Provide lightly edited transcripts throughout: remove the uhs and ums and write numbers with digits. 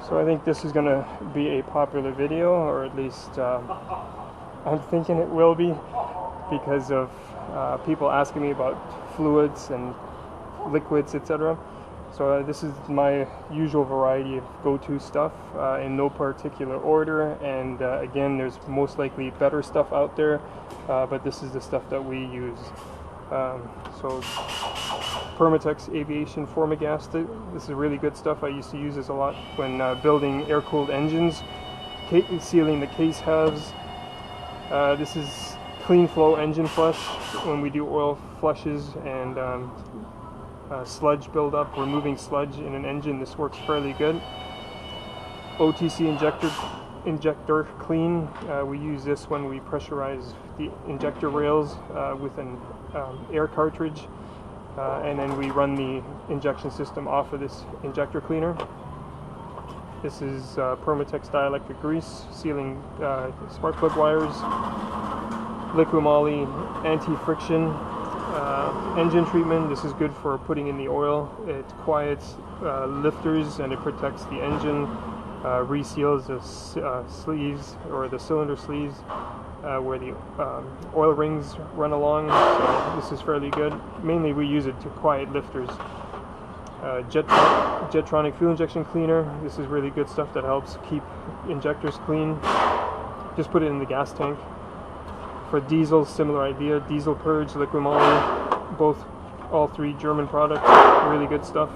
So I think this is going to be a popular video, or at least I'm thinking it will be, because of people asking me about fluids and liquids, etc. So this is my usual variety of go-to stuff in no particular order, and again, there's most likely better stuff out there, but this is the stuff that we use. So Permatex Aviation Form-A-Gasket, this is really good stuff. I used to use this a lot when building air-cooled engines, sealing the case halves. This is Kleen-Flo engine flush when we do oil flushes and sludge buildup, removing sludge in an engine. This works fairly good. OTC Inject-R Kleen, we use this when we pressurize the injector rails with an air cartridge, and then we run the injection system off of this injector cleaner. This is Permatex Dielectric grease, sealing spark plug wires. Liqui Moly anti-friction engine treatment. This is good for putting in the oil. It quiets lifters and it protects the engine. Reseals the sleeves, or the cylinder sleeves, where the oil rings run along. So this is fairly good. Mainly we use it to quiet lifters. Jectronic fuel injection cleaner. This is really good stuff that helps keep injectors clean. Just put it in the gas tank. For diesel, similar idea. Diesel Purge, Liqui Moly, all three German products. Really good stuff.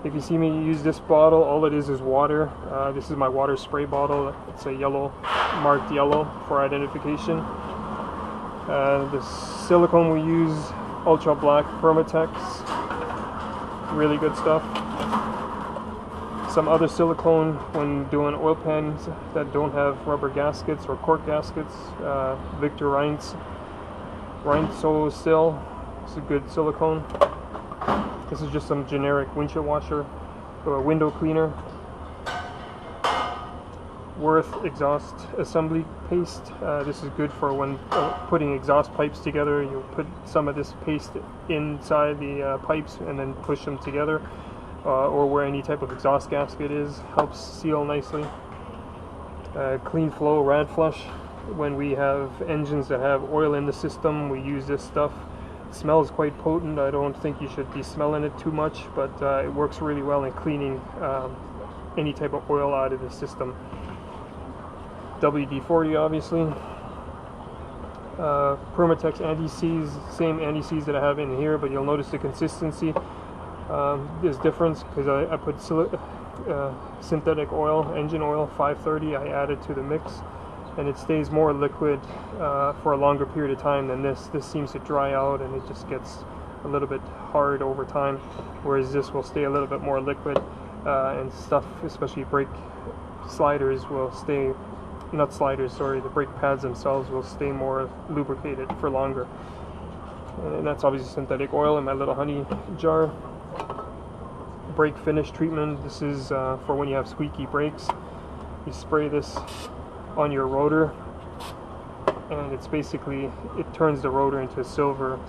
If you see me use this bottle, all it is water. This is my water spray bottle. It's a yellow, marked yellow for identification. The silicone we use, Ultra Black Permatex. Really good stuff. Some other silicone when doing oil pans that don't have rubber gaskets or cork gaskets. Reinz Reinzosil. It's a good silicone. This is just some generic windshield washer or window cleaner. Wurth exhaust assembly paste. This is good for when putting exhaust pipes together. You put some of this paste inside the pipes and then push them together, or where any type of exhaust gasket is. Helps seal nicely. Kleen-Flo Rad Flush. When we have engines that have oil in the system, we use this stuff. It smells quite potent. I don't think you should be smelling it too much, but it works really well in cleaning any type of oil out of the system. WD-40 obviously. Permatex Anti-Seize, same anti-seize that I have in here, but you'll notice the consistency. There's difference because I put synthetic oil, engine oil, 530, I added to the mix, and it stays more liquid for a longer period of time than this. This seems to dry out and it just gets a little bit hard over time, whereas this will stay a little bit more liquid, and stuff, especially brake sliders, will stay, not sliders, sorry, the brake pads themselves will stay more lubricated for longer. And that's obviously synthetic oil in my little honey jar. Brake finish treatment. This is for when you have squeaky brakes. You spray this on your rotor, and it's basically, it turns the rotor into a silver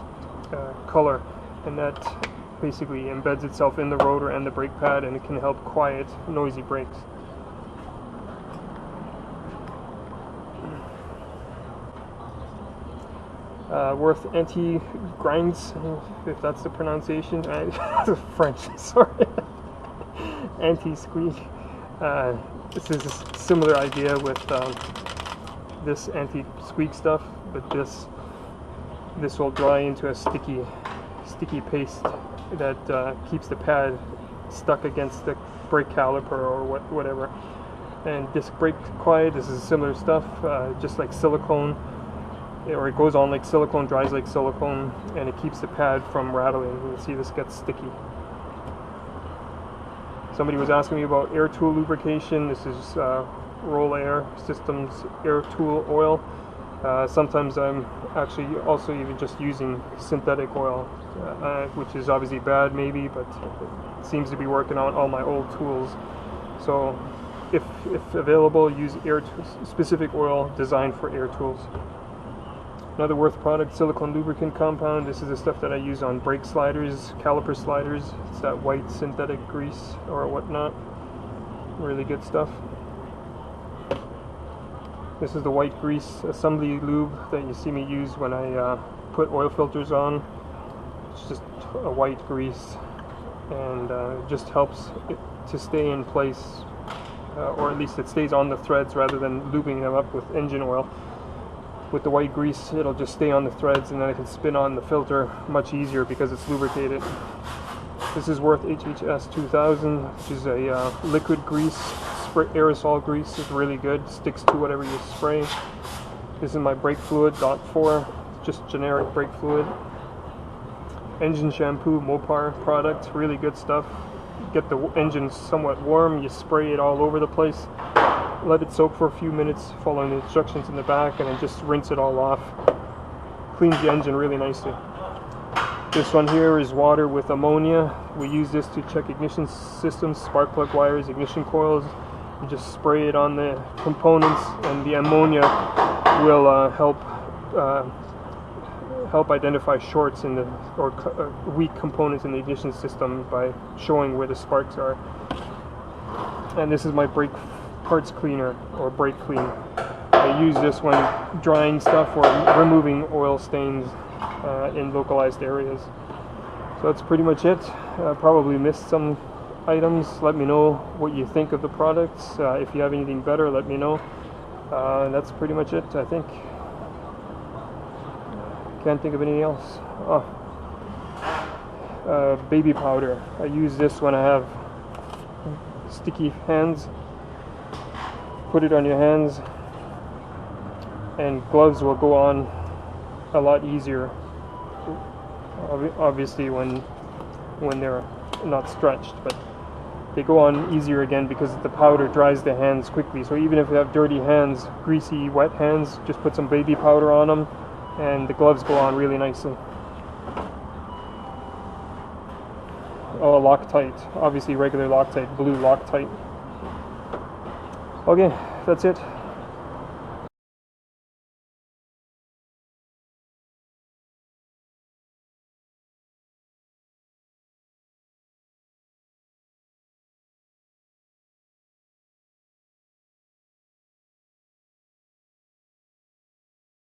color, and that basically embeds itself in the rotor and the brake pad, and it can help quiet noisy brakes. Wurth Anti-Grince, if that's the pronunciation. French, sorry. Anti-Squeak. This is a similar idea with this anti-squeak stuff, but this will dry into a sticky paste that keeps the pad stuck against the brake caliper or whatever. And disc brake quiet. This is similar stuff, just like silicone. Or it goes on like silicone, dries like silicone, and it keeps the pad from rattling. You can see this gets sticky. Somebody was asking me about air tool lubrication. This is ROLAIR Systems Air Tool Oil. Sometimes I'm actually also even just using synthetic oil, which is obviously bad maybe, but it seems to be working on all my old tools. So if available, use specific oil designed for air tools. Another Wurth product, silicone lubricant compound. This is the stuff that I use on brake sliders, caliper sliders. It's that white synthetic grease or whatnot. Really good stuff. This is the white grease assembly lube that you see me use when I put oil filters on. It's just a white grease, and it just helps it to stay in place, or at least it stays on the threads rather than lubing them up with engine oil. With the white grease, it'll just stay on the threads, and then I can spin on the filter much easier because it's lubricated. This is Wurth HHS 2000, which is a liquid grease, aerosol grease. It's really good, sticks to whatever you spray. This is my brake fluid, .4, just generic brake fluid. Engine shampoo, MOPAR product, really good stuff. Get the engine somewhat warm, you spray it all over the place, let it soak for a few minutes following the instructions in the back, and then just rinse it all off. Cleans the engine really nicely. This one here is water with ammonia. We use this to check ignition systems, spark plug wires, ignition coils. You just spray it on the components, and the ammonia will help identify shorts in the or weak components in the ignition system by showing where the sparks are. And this is my brake parts cleaner, or brake clean. I use this when drying stuff or removing oil stains in localized areas. So that's pretty much it. Probably missed some items. Let me know what you think of the products. If you have anything better, let me know. That's pretty much it, I think. Can't think of anything else. Baby powder. I use this when I have sticky hands. Put it on your hands, and gloves will go on a lot easier. Obviously when they're not stretched, but they go on easier again because the powder dries the hands quickly. So even if you have dirty hands, greasy, wet hands, just put some baby powder on them, and the gloves go on really nicely. Oh, Loctite. Obviously regular Loctite, blue Loctite. Okay, that's it.